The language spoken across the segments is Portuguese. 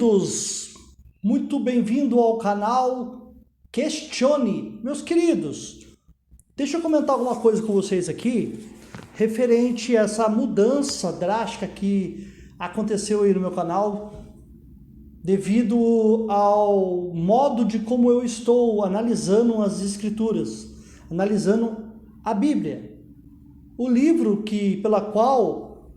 queridos, muito bem-vindo ao canal Questione. Meus queridos, deixa eu comentar alguma coisa com vocês aqui, referente a essa mudança drástica que aconteceu aí no meu canal, devido ao modo de como eu estou analisando as Escrituras, analisando a Bíblia, o livro pela qual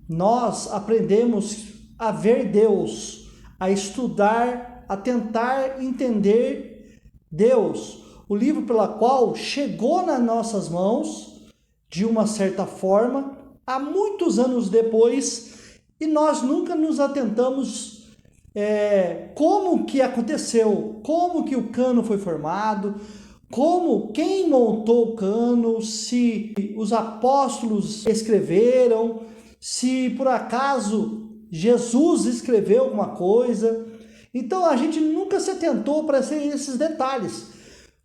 nós aprendemos a ver Deus, a estudar, a tentar entender Deus, o livro pela qual chegou nas nossas mãos de uma certa forma, há muitos anos depois, e nós nunca nos atentamos como que aconteceu, como que o cano foi formado, quem montou o cano, se os apóstolos escreveram, se por acaso Jesus escreveu alguma coisa. Então a gente nunca se atentou para esses detalhes.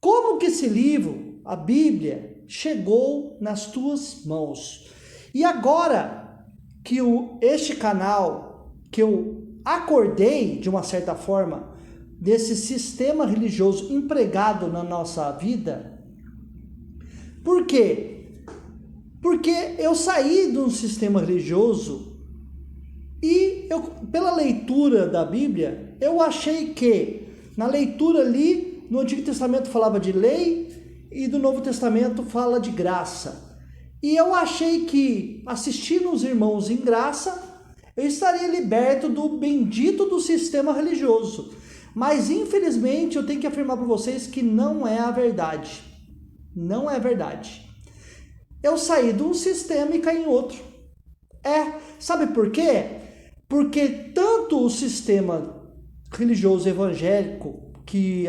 Como que esse livro, a Bíblia, chegou nas tuas mãos? E agora que este canal, que eu acordei de uma certa forma desse sistema religioso empregado na nossa vida, por quê? Porque eu saí de um sistema religioso e pela leitura da Bíblia, eu achei que na leitura ali, no Antigo Testamento falava de lei e do Novo Testamento fala de graça. E eu achei que assistindo os irmãos em graça, eu estaria liberto do bendito do sistema religioso. Mas infelizmente eu tenho que afirmar para vocês que não é a verdade. Não é verdade. Eu saí de um sistema e caí em outro. Sabe por quê? Porque tanto o sistema religioso evangélico, que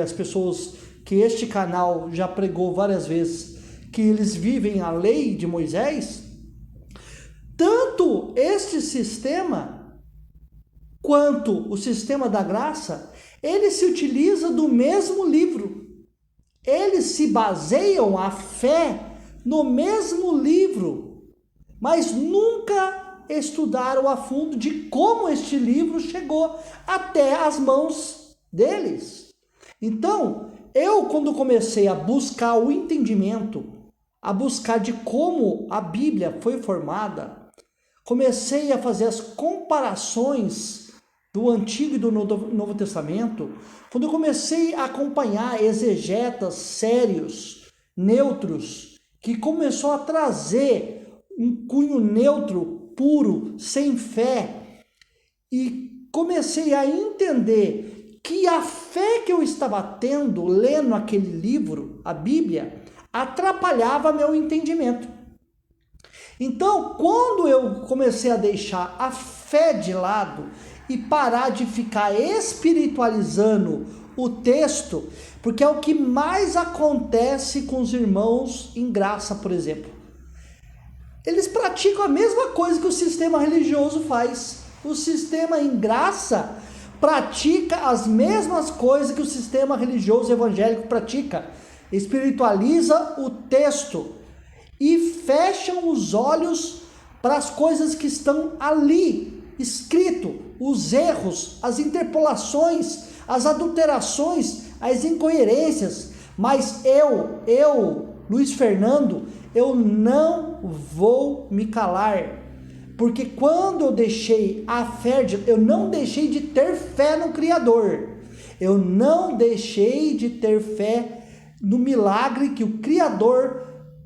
este canal já pregou várias vezes, que eles vivem a lei de Moisés, tanto este sistema quanto o sistema da graça, ele se utiliza do mesmo livro. Eles se baseiam a fé no mesmo livro, mas nunca estudaram a fundo de como este livro chegou até as mãos deles. Então, quando comecei a buscar o entendimento, a buscar de como a Bíblia foi formada, comecei a fazer as comparações do Antigo e do Novo Testamento, quando eu comecei a acompanhar exegetas sérios, neutros, que começou a trazer um cunho neutro, puro, sem fé, e comecei a entender que a fé que eu estava tendo, lendo aquele livro, a Bíblia, atrapalhava meu entendimento. Então, quando eu comecei a deixar a fé de lado e parar de ficar espiritualizando o texto, porque é o que mais acontece com os irmãos em graça, por exemplo. Eles praticam a mesma coisa que o sistema religioso faz. O sistema em graça pratica as mesmas coisas que o sistema religioso evangélico pratica. Espiritualiza o texto e fecham os olhos para as coisas que estão ali escrito, os erros, as interpolações, as adulterações, as incoerências. Mas eu, Luiz Fernando, eu não vou me calar, porque quando eu deixei a fé, eu não deixei de ter fé no Criador, eu não deixei de ter fé no milagre que o Criador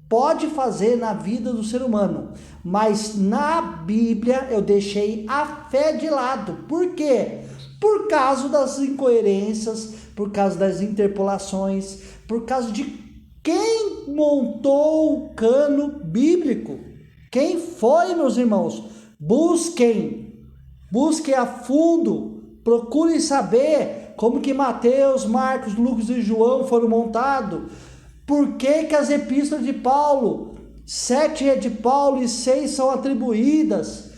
pode fazer na vida do ser humano, mas na Bíblia eu deixei a fé de lado. Por quê? Por causa das incoerências, por causa das interpolações, por causa de quem montou o cano bíblico. Quem foi, meus irmãos? Busquem a fundo, procurem saber como que Mateus, Marcos, Lucas e João foram montados. Por que as epístolas de Paulo, 7 é de Paulo e 6 são atribuídas?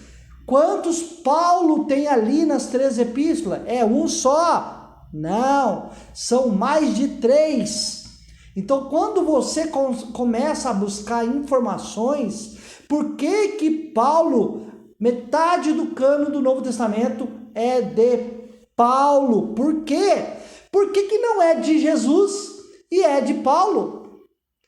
Quantos Paulo tem ali nas 3 epístolas? É um só? Não, são mais de 3. Então, quando você começa a buscar informações, por que Paulo, metade do cano do Novo Testamento é de Paulo. Por quê? Por que não é de Jesus e é de Paulo?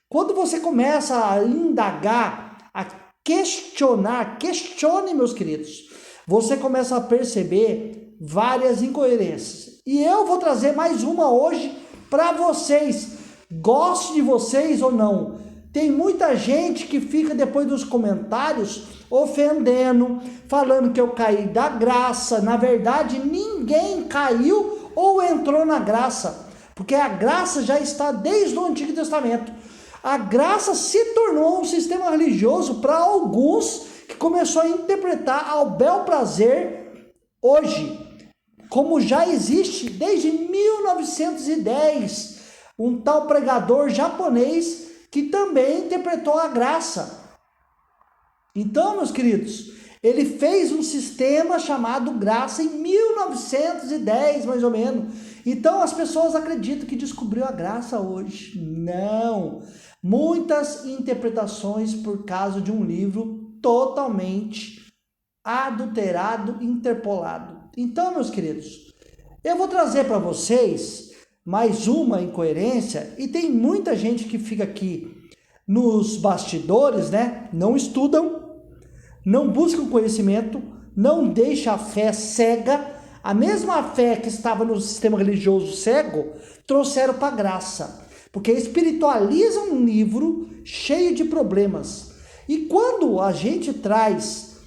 Quando você começa a indagar, a questionar, questione, meus queridos, você começa a perceber várias incoerências. E eu vou trazer mais uma hoje para vocês. Goste de vocês ou não. Tem muita gente que fica depois dos comentários ofendendo, falando que eu caí da graça. Na verdade, ninguém caiu ou entrou na graça, porque a graça já está desde o Antigo Testamento. A graça se tornou um sistema religioso para alguns que começou a interpretar ao bel prazer hoje, como já existe desde 1910, um tal pregador japonês que também interpretou a graça. Então, meus queridos, ele fez um sistema chamado graça em 1910, mais ou menos. Então, as pessoas acreditam que descobriu a graça hoje. Não. Muitas interpretações por causa de um livro totalmente adulterado, interpolado. Então, meus queridos, eu vou trazer para vocês mais uma incoerência, e tem muita gente que fica aqui nos bastidores, né? Não estudam, não buscam conhecimento, não deixa a fé cega. A mesma fé que estava no sistema religioso cego, trouxeram para a graça, porque espiritualizam um livro cheio de problemas. E quando a gente traz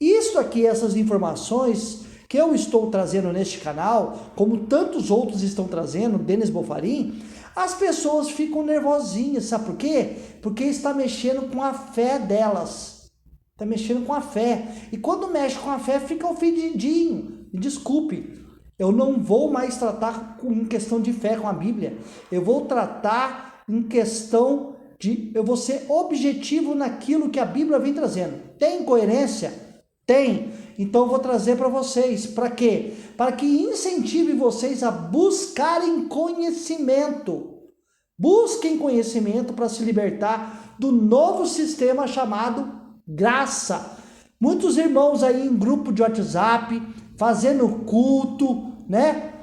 isso aqui, essas informações que eu estou trazendo neste canal, como tantos outros estão trazendo, Denis Bofarin, as pessoas ficam nervosinhas, sabe por quê? Porque está mexendo com a fé delas, está mexendo com a fé, e quando mexe com a fé fica ofendidinho. Desculpe, eu não vou mais tratar em questão de fé com a Bíblia, eu vou tratar em questão de, eu vou ser objetivo naquilo que a Bíblia vem trazendo. Tem coerência? Tem. Então eu vou trazer para vocês, para quê? Para que incentive vocês a buscarem conhecimento. Busquem conhecimento para se libertar do novo sistema chamado graça. Muitos irmãos aí em grupo de WhatsApp, fazendo culto, né?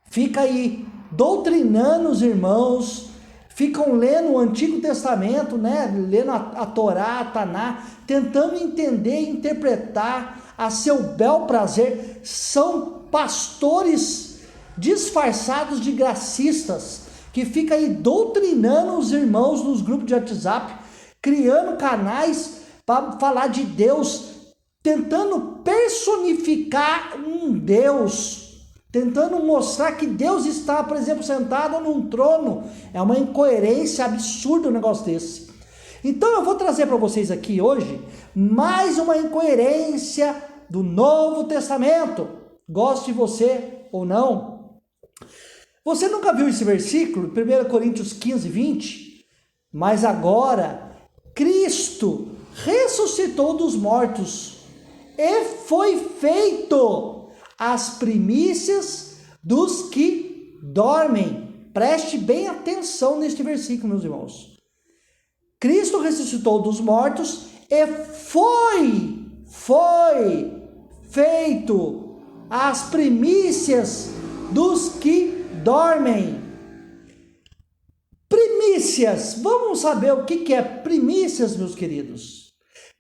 Fica aí doutrinando os irmãos, ficam lendo o Antigo Testamento, né? Lendo a Torá, a Taná, tentando entender e interpretar a seu bel prazer. São pastores disfarçados de gracistas, que ficam aí doutrinando os irmãos nos grupos de WhatsApp, criando canais para falar de Deus, tentando personificar um Deus, tentando mostrar que Deus está, por exemplo, sentado num trono. É uma incoerência absurda um negócio desse. Então eu vou trazer para vocês aqui hoje mais uma incoerência do Novo Testamento. Goste você ou não. Você nunca viu esse versículo, 1 Coríntios 15, 20? Mas agora Cristo ressuscitou dos mortos e foi feito as primícias dos que dormem. Preste bem atenção neste versículo, meus irmãos. Cristo ressuscitou dos mortos e foi feito as primícias dos que dormem. Primícias, vamos saber o que é primícias, meus queridos.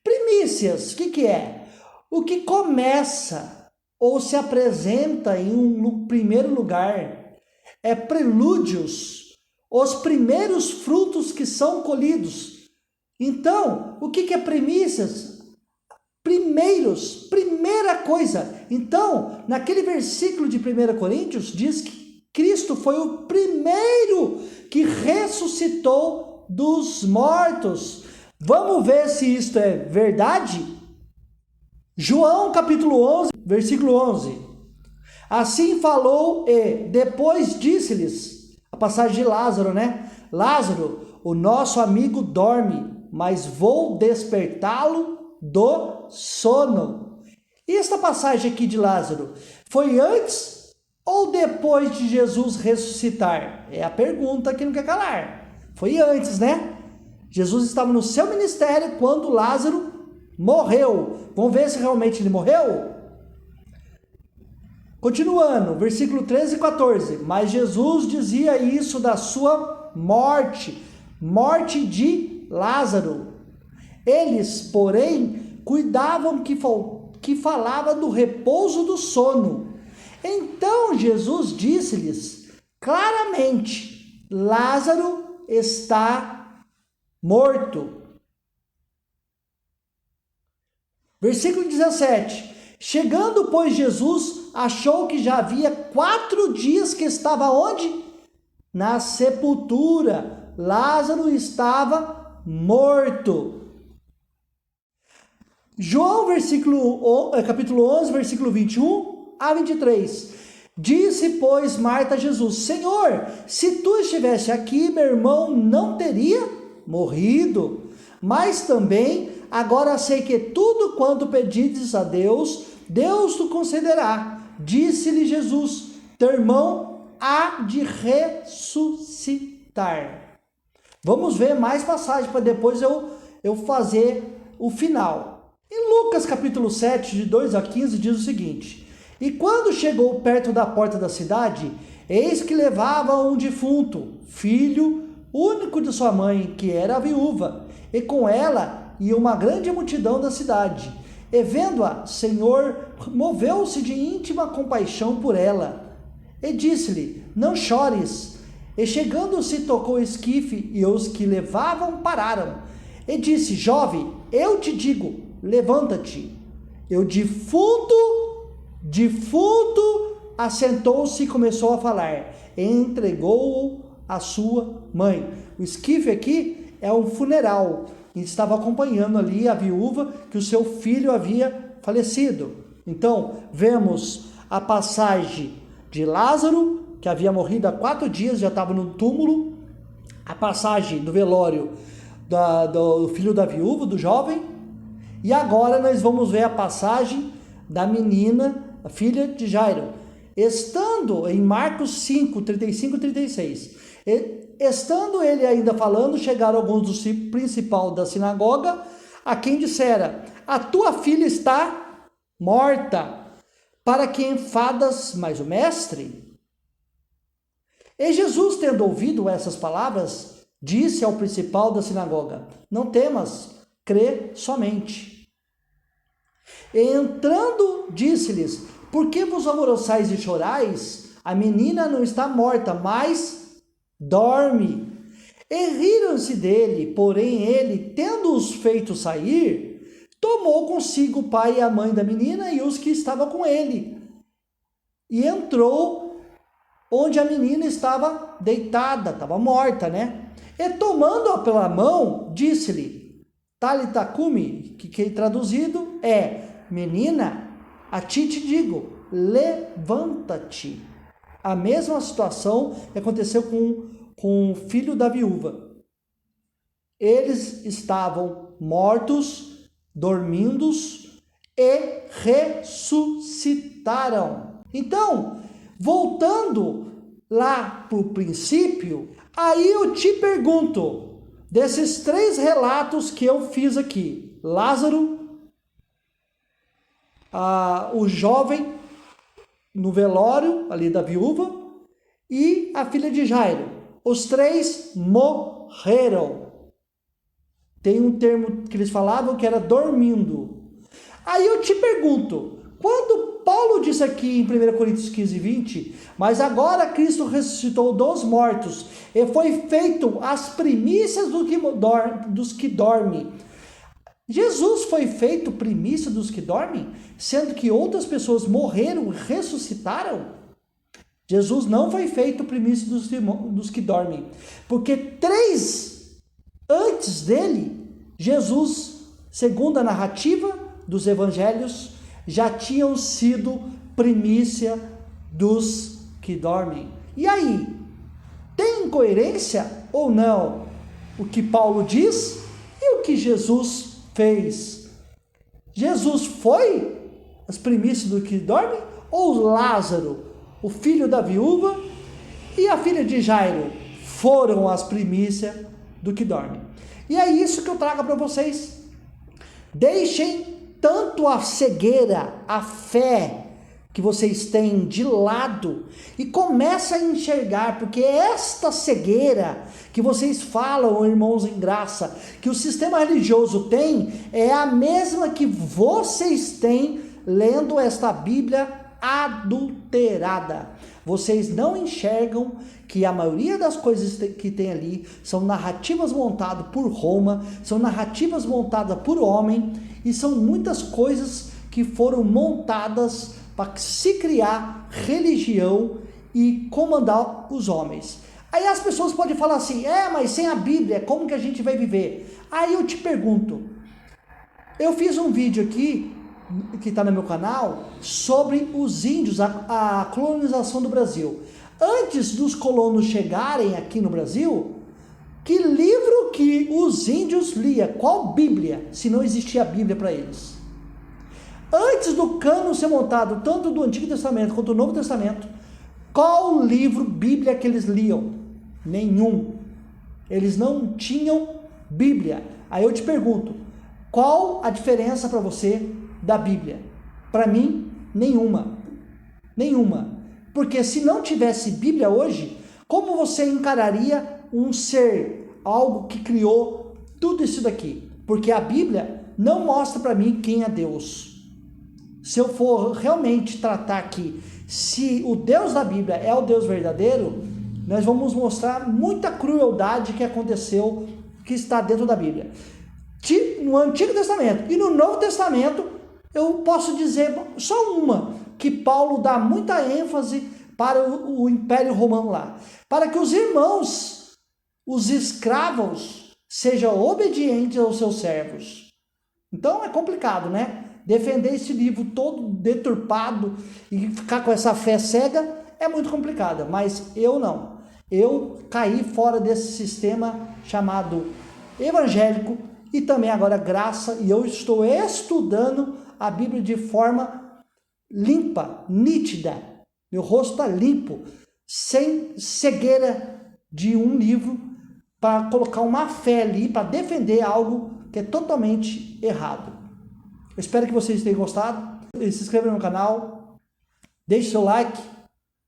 Primícias, o que é? O que começa ou se apresenta em um primeiro lugar, é prelúdios, os primeiros frutos que são colhidos. Então, o que é primícias? Primeiros, primeira coisa. Então, naquele versículo de 1 Coríntios, diz que Cristo foi o primeiro que ressuscitou dos mortos. Vamos ver se isto é verdade? João capítulo 11, versículo 11. Assim falou e depois disse-lhes, a passagem de Lázaro, né? Lázaro, o nosso amigo dorme, mas vou despertá-lo do sono. E esta passagem aqui de Lázaro, foi antes ou depois de Jesus ressuscitar? É a pergunta que não quer calar. Foi antes, né? Jesus estava no seu ministério quando Lázaro morreu. Vamos ver se realmente ele morreu? Continuando, versículo 13 e 14. Mas Jesus dizia isso da sua morte, morte de Lázaro. Eles, porém, cuidavam que falava do repouso do sono. Então Jesus disse-lhes claramente: Lázaro está morto. Versículo 17. Chegando, pois, Jesus achou que já havia 4 dias que estava onde? Na sepultura. Lázaro estava morto. João, capítulo 11, versículo 21 a 23. Disse, pois, Marta a Jesus: Senhor, se tu estivesse aqui, meu irmão não teria morrido. Mas também agora sei que tudo quanto pedides a Deus, Deus te concederá. Disse-lhe Jesus: teu irmão há de ressuscitar. Vamos ver mais passagens para depois eu fazer o final. Em Lucas capítulo 7, de 2 a 15, diz o seguinte: E quando chegou perto da porta da cidade, eis que levava um defunto, filho único de sua mãe, que era viúva, e com ela ia uma grande multidão da cidade. E vendo-a, Senhor, moveu-se de íntima compaixão por ela, e disse-lhe: Não chores. E chegando-se, tocou o esquife, e os que levavam pararam. E disse: Jovem, eu te digo, levanta-te. E o defunto assentou-se e começou a falar. E entregou-o à sua mãe. O esquife aqui é um funeral. E estava acompanhando ali a viúva que o seu filho havia falecido. Então, vemos a passagem de Lázaro, que havia morrido há 4 dias, já estava no túmulo. A passagem do velório do filho da viúva, do jovem. E agora nós vamos ver a passagem da menina, a filha de Jairo. Estando em Marcos 5, 35 e 36. Estando ele ainda falando, chegaram alguns dos principais da sinagoga, a quem dissera: a tua filha está morta, para que enfadas mais o mestre? E Jesus, tendo ouvido essas palavras, disse ao principal da sinagoga: não temas, crê somente. E entrando, disse-lhes: por que vos alvoroçais e chorais? A menina não está morta, mas dorme. E riram-se dele, porém ele, tendo-os feito sair, tomou consigo o pai e a mãe da menina e os que estavam com ele, e entrou onde a menina estava deitada, estava morta, né? E tomando-a pela mão, disse-lhe: Talita cumi, que traduzido é: menina, a ti te digo, levanta-te. A mesma situação aconteceu com o filho da viúva. Eles estavam mortos, dormindo e ressuscitaram. Então, voltando lá para o princípio, aí eu te pergunto, desses 3 relatos que eu fiz aqui, Lázaro, o jovem no velório ali da viúva e a filha de Jairo, os 3 morreram. Tem um termo que eles falavam que era dormindo. Aí eu te pergunto, quando Paulo disse aqui em 1 Coríntios 15, 20, mas agora Cristo ressuscitou dos mortos e foi feito as primícias dos que dormem. Jesus foi feito primícia dos que dormem, sendo que outras pessoas morreram e ressuscitaram? Jesus não foi feito primícia dos que dormem, porque 3 antes dele, Jesus, segundo a narrativa dos evangelhos, já tinham sido primícia dos que dormem. E aí, tem incoerência ou não o que Paulo diz e o que Jesus fez? Jesus foi as primícias do que dormem, ou Lázaro, o filho da viúva, e a filha de Jairo foram as primícias do que dorme? E é isso que eu trago para vocês. Deixem tanto a cegueira, a fé, que vocês têm de lado e começa a enxergar, porque esta cegueira que vocês falam, irmãos em graça, que o sistema religioso tem, é a mesma que vocês têm lendo esta Bíblia adulterada. Vocês não enxergam que a maioria das coisas que tem ali são narrativas montadas por Roma, são narrativas montadas por homem, e são muitas coisas que foram montadas para se criar religião e comandar os homens. Aí as pessoas podem falar assim, mas sem a Bíblia, como que a gente vai viver? Aí eu te pergunto, eu fiz um vídeo aqui, que está no meu canal, sobre os índios, a colonização do Brasil. Antes dos colonos chegarem aqui no Brasil, que livro que os índios liam? Qual Bíblia, se não existia a Bíblia para eles? Antes do cânon ser montado, tanto do Antigo Testamento quanto do Novo Testamento, qual livro, Bíblia, que eles liam? Nenhum. Eles não tinham Bíblia. Aí eu te pergunto, qual a diferença para você da Bíblia? Para mim, nenhuma. Nenhuma. Porque se não tivesse Bíblia hoje, como você encararia um ser, algo que criou tudo isso daqui? Porque a Bíblia não mostra para mim quem é Deus. Se eu for realmente tratar aqui, se o Deus da Bíblia é o Deus verdadeiro, nós vamos mostrar muita crueldade que aconteceu, que está dentro da Bíblia. No Antigo Testamento e no Novo Testamento, eu posso dizer só uma, que Paulo dá muita ênfase para o Império Romano lá, para que os irmãos, os escravos, sejam obedientes aos seus servos. Então é complicado, né? Defender esse livro todo deturpado e ficar com essa fé cega é muito complicado, mas eu não. Eu caí fora desse sistema chamado evangélico e também agora graça, e eu estou estudando a Bíblia de forma limpa, nítida. Meu rosto está limpo, sem cegueira de um livro para colocar uma fé ali, para defender algo que é totalmente errado. Eu espero que vocês tenham gostado. Se inscreva no meu canal, deixe seu like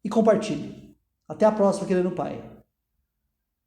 e compartilhe. Até a próxima, querido Pai.